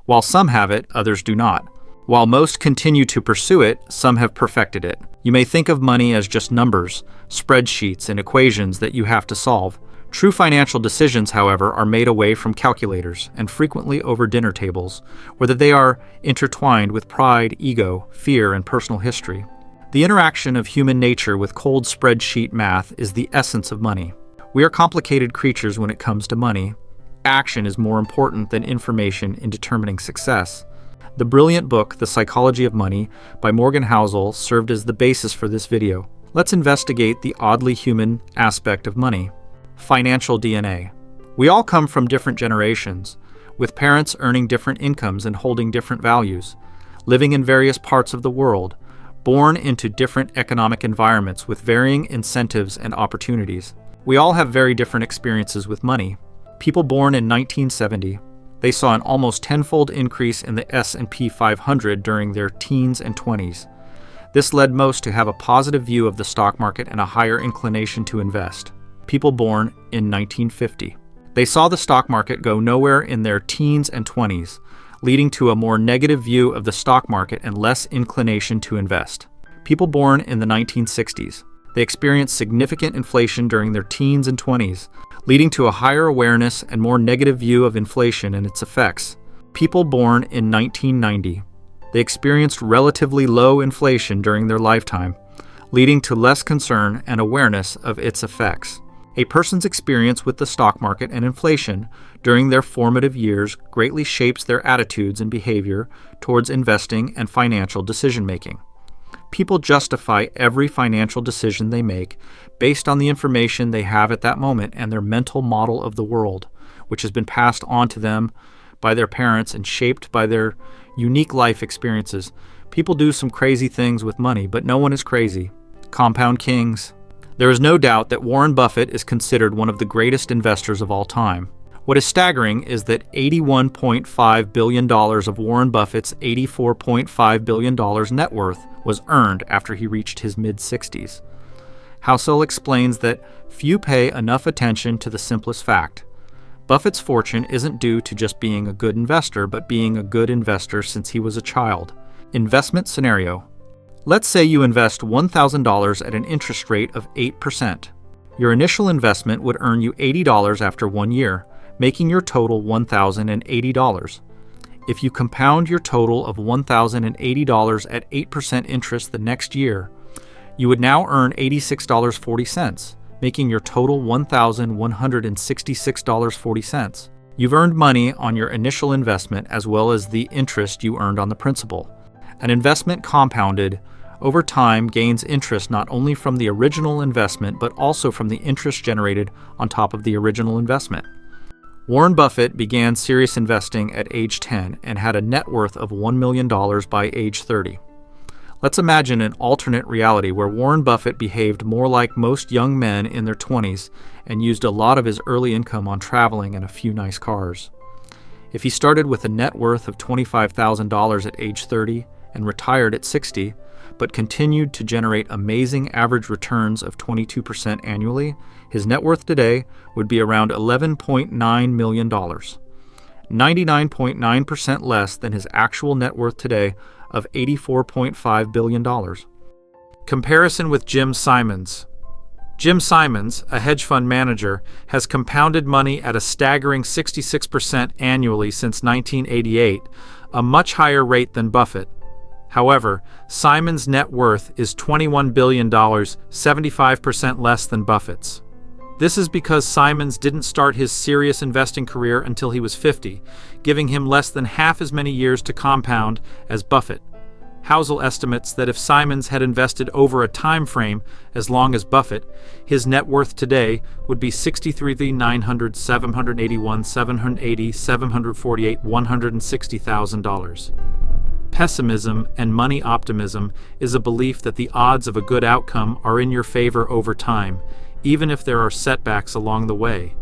While some have it, others do not. While most continue to pursue it, some have perfected it. You may think of money as just numbers, spreadsheets, and equations that you have to solve. True financial decisions, however, are made away from calculators and frequently over dinner tables, whether they are intertwined with pride, ego, fear, and personal history. The interaction of human nature with cold spreadsheet math is the essence of money. We are complicated creatures when it comes to money. Action is more important than information in determining success. The brilliant book, The Psychology of Money, by Morgan Housel, served as the basis for this video. Let's investigate the oddly human aspect of money. Financial DNA. We all come from different generations, with parents earning different incomes and holding different values, living in various parts of the world, born into different economic environments with varying incentives and opportunities. We all have very different experiences with money. People born in 1970, they saw an almost tenfold increase in the S&P 500 during their teens and 20s. This led most to have a positive view of the stock market and a higher inclination to invest. People born in 1950. They saw the stock market go nowhere in their teens and 20s, leading to a more negative view of the stock market and less inclination to invest. People born in the 1960s. They experienced significant inflation during their teens and 20s, leading to a higher awareness and more negative view of inflation and its effects. People born in 1990. They experienced relatively low inflation during their lifetime, leading to less concern and awareness of its effects. A person's experience with the stock market and inflation during their formative years greatly shapes their attitudes and behavior towards investing and financial decision-making. People justify every financial decision they make based on the information they have at that moment and their mental model of the world, which has been passed on to them by their parents and shaped by their unique life experiences. People do some crazy things with money, but no one is crazy. Compound kings. There is no doubt that Warren Buffett is considered one of the greatest investors of all time. What is staggering is that $81.5 billion of Warren Buffett's $84.5 billion net worth was earned after he reached his mid-60s. Housel explains that few pay enough attention to the simplest fact. Buffett's fortune isn't due to just being a good investor, but being a good investor since he was a child. Investment scenario. Let's say you invest $1,000 at an interest rate of 8%. Your initial investment would earn you $80 after 1 year, making your total $1,080. If you compound your total of $1,080 at 8% interest the next year, you would now earn $86.40, making your total $1,166.40. You've earned money on your initial investment as well as the interest you earned on the principal. An investment compounded over time gains interest not only from the original investment but also from the interest generated on top of the original investment. Warren Buffett began serious investing at age 10 and had a net worth of $1 million by age 30. Let's imagine an alternate reality where Warren Buffett behaved more like most young men in their 20s and used a lot of his early income on traveling and a few nice cars. If he started with a net worth of $25,000 at age 30 and retired at 60, but continued to generate amazing average returns of 22% annually, his net worth today would be around $11.9 million, 99.9% less than his actual net worth today of $84.5 billion. Comparison with Jim Simons. Jim Simons, a hedge fund manager, has compounded money at a staggering 66% annually since 1988, a much higher rate than Buffett. However, Simons' net worth is $21 billion, 75% less than Buffett's. This is because Simons didn't start his serious investing career until he was 50, giving him less than half as many years to compound as Buffett. Housel estimates that if Simons had invested over a time frame as long as Buffett, his net worth today would be $63,900, $781,000, $780,000, $748,000, $160,000. Pessimism and money optimism is a belief that the odds of a good outcome are in your favor over time, even if there are setbacks along the way.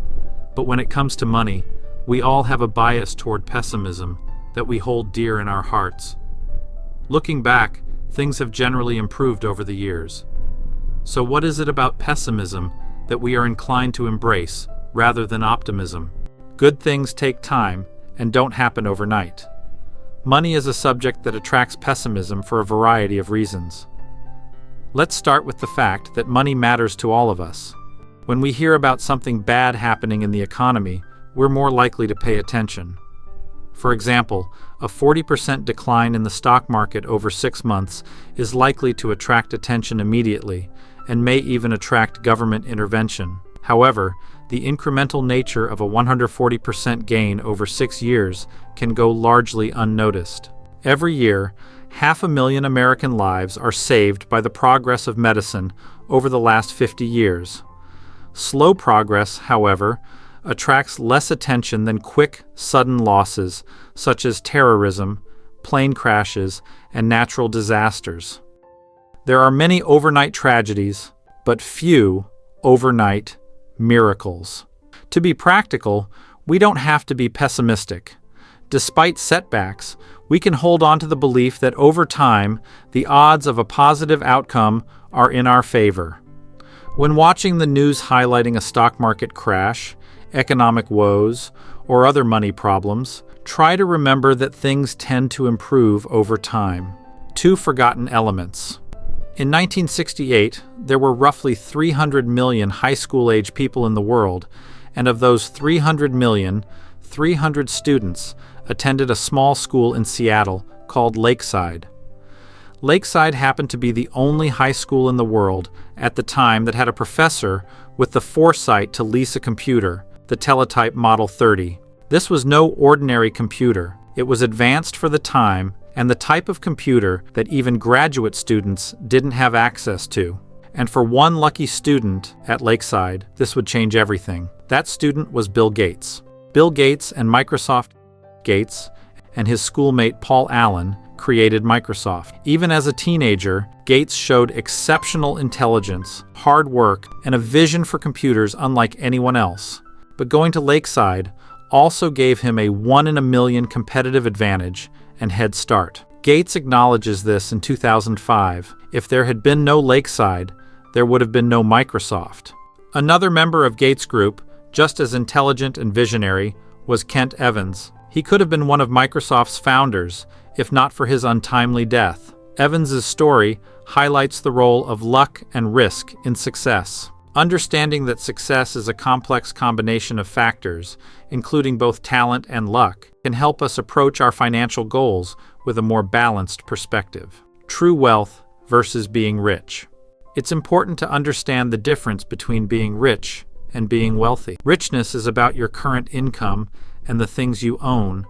But when it comes to money, we all have a bias toward pessimism that we hold dear in our hearts. Looking back, things have generally improved over the years. So what is it about pessimism that we are inclined to embrace rather than optimism? Good things take time and don't happen overnight. Money is a subject that attracts pessimism for a variety of reasons. Let's start with the fact that money matters to all of us. When we hear about something bad happening in the economy, we're more likely to pay attention. For example, a 40% decline in the stock market over 6 months is likely to attract attention immediately and may even attract government intervention. However, the incremental nature of a 140% gain over 6 years can go largely unnoticed. Every year, 500,000 American lives are saved by the progress of medicine over the last 50 years. Slow progress, however, attracts less attention than quick, sudden losses such as terrorism, plane crashes, and natural disasters. There are many overnight tragedies, but few overnight miracles. To be practical, we don't have to be pessimistic. Despite setbacks, we can hold on to the belief that over time, the odds of a positive outcome are in our favor. When watching the news highlighting a stock market crash, economic woes, or other money problems, try to remember that things tend to improve over time. 2 forgotten elements. In 1968, there were roughly 300 million high school-age people in the world, and of those 300 million, 300 students attended a small school in Seattle called Lakeside. Lakeside happened to be the only high school in the world at the time that had a professor with the foresight to lease a computer, the Teletype Model 30. This was no ordinary computer. It was advanced for the time and the type of computer that even graduate students didn't have access to. And for one lucky student at Lakeside, this would change everything. That student was Bill Gates. Bill Gates and Microsoft Gates and his schoolmate Paul Allen created Microsoft. Even as a teenager, Gates showed exceptional intelligence, hard work, and a vision for computers unlike anyone else. But going to Lakeside also gave him a 1 in a million competitive advantage and head start. Gates acknowledges this in 2005. If there had been no Lakeside, there would have been no Microsoft. Another member of Gates' group, just as intelligent and visionary, was Kent Evans. He could have been one of Microsoft's founders, if not for his untimely death. Evans's story highlights the role of luck and risk in success. Understanding that success is a complex combination of factors, including both talent and luck, can help us approach our financial goals with a more balanced perspective. True wealth versus being rich. It's important to understand the difference between being rich and being wealthy. Richness is about your current income and the things you own,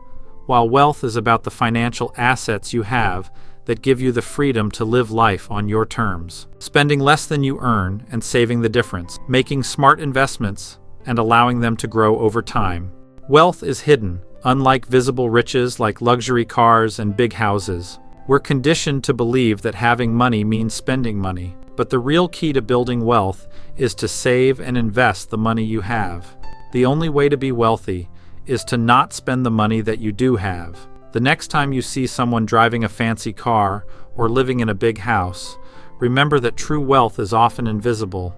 while wealth is about the financial assets you have that give you the freedom to live life on your terms. Spending less than you earn and saving the difference, making smart investments and allowing them to grow over time. Wealth is hidden, unlike visible riches like luxury cars and big houses. We're conditioned to believe that having money means spending money, but the real key to building wealth is to save and invest the money you have. The only way to be wealthy is to not spend the money that you do have. The next time you see someone driving a fancy car or living in a big house, remember that true wealth is often invisible.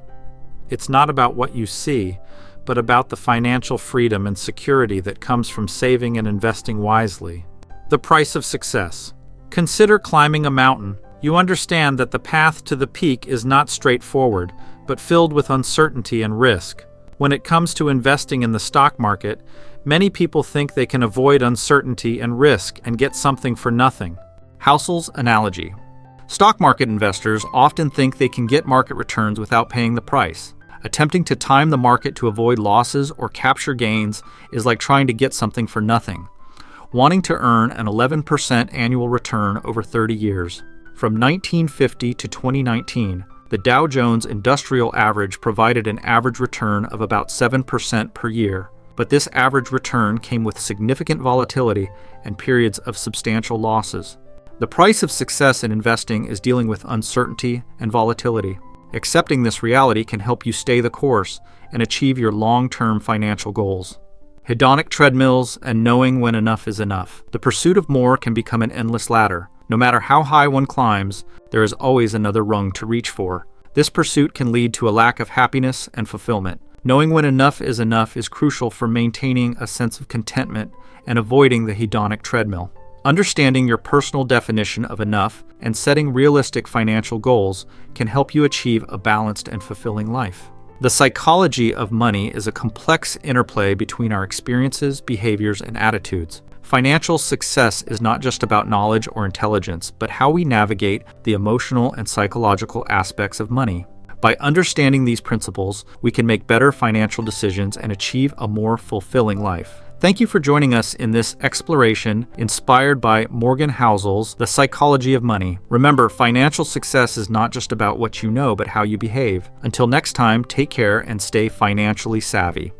It's not about what you see, but about the financial freedom and security that comes from saving and investing wisely. The price of success. Consider climbing a mountain. You understand that the path to the peak is not straightforward, but filled with uncertainty and risk. When it comes to investing in the stock market, many people think they can avoid uncertainty and risk and get something for nothing. Housel's analogy. Stock market investors often think they can get market returns without paying the price. Attempting to time the market to avoid losses or capture gains is like trying to get something for nothing. Wanting to earn an 11% annual return over 30 years. From 1950 to 2019, the Dow Jones Industrial Average provided an average return of about 7% per year. But this average return came with significant volatility and periods of substantial losses. The price of success in investing is dealing with uncertainty and volatility. Accepting this reality can help you stay the course and achieve your long-term financial goals. Hedonic treadmills and knowing when enough is enough. The pursuit of more can become an endless ladder. No matter how high one climbs, there is always another rung to reach for. This pursuit can lead to a lack of happiness and fulfillment. Knowing when enough is crucial for maintaining a sense of contentment and avoiding the hedonic treadmill. Understanding your personal definition of enough and setting realistic financial goals can help you achieve a balanced and fulfilling life. The psychology of money is a complex interplay between our experiences, behaviors, and attitudes. Financial success is not just about knowledge or intelligence, but how we navigate the emotional and psychological aspects of money. By understanding these principles, we can make better financial decisions and achieve a more fulfilling life. Thank you for joining us in this exploration inspired by Morgan Housel's The Psychology of Money. Remember, financial success is not just about what you know, but how you behave. Until next time, take care and stay financially savvy.